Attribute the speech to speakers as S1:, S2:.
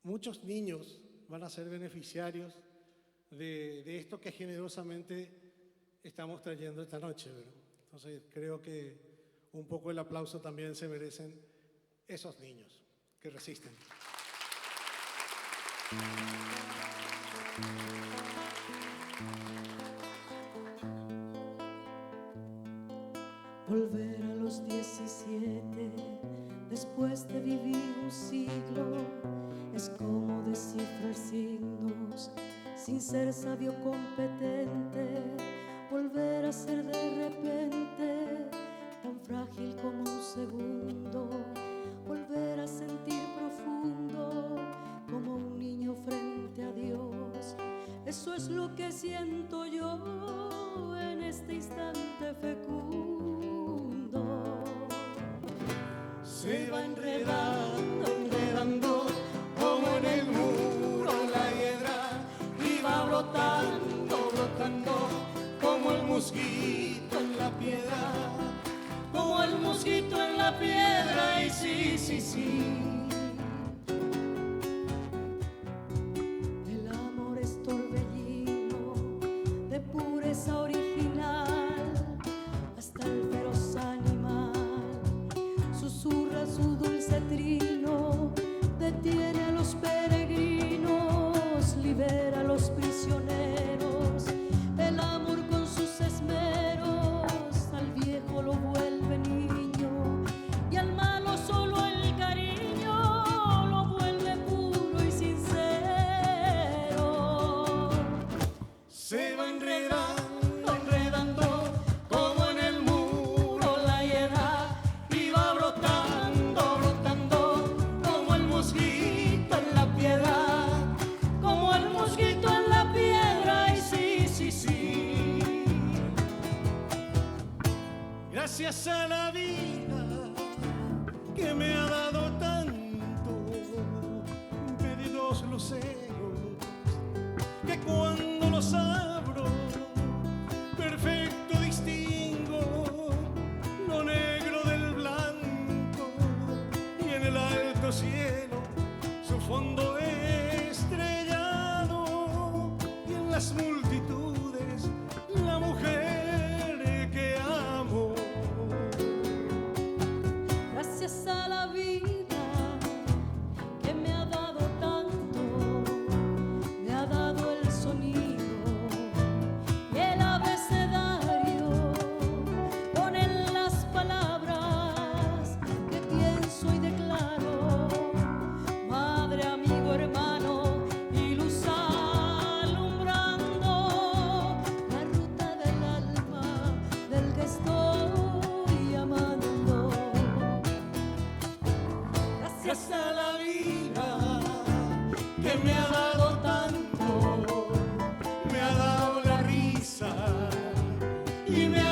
S1: muchos niños van a ser beneficiarios de esto que generosamente estamos trayendo esta noche, ¿verdad? Entonces creo que un poco el aplauso también se merecen esos niños que resisten.
S2: Volver a los 17, después de vivir un siglo, es como descifrar signos sin ser sabio competente. Volver a ser de repente tan frágil como un segundo. Volver a sentir profundo como un niño frente a Dios. Eso es lo que siento yo en este instante fecundo.
S3: Se va enredando, enredando como en el muro la hiedra, y va brotando, brotando como el mosquito en la piedra, como el mosquito en la piedra. Y sí, sí, sí,
S2: el amor es torbellino de pureza original, hasta el feroz animal susurra su dulce trino, detiene a los peregrinos, libera a los prisioneros. El amor con sus esmeros al viejo lo vuelve niño, y al malo solo el cariño lo vuelve puro y sincero.
S3: se va enredando, enredando como en el muro la hiedra, y va brotando, brotando como el mosquito en la piedra, como el mosquito en la piedra. Y sí, sí, sí, gracias a la vida que me ha dado tanto, pedidos los celos, que cuando los abro, perfecto distingo lo negro del blanco, y en el alto cielo su fondo estrellado, y en las multitudes la mujer que amo.
S2: Gracias a la vida que me ha dado tanto, me ha dado el sonido y el abecedario, con él las palabras que pienso y declaro. Madre, amigo, hermano y luz alumbrando la ruta del alma del que estoy amando.
S3: Gracias a la vida que me ha dado tanto, me ha dado la risa y me ha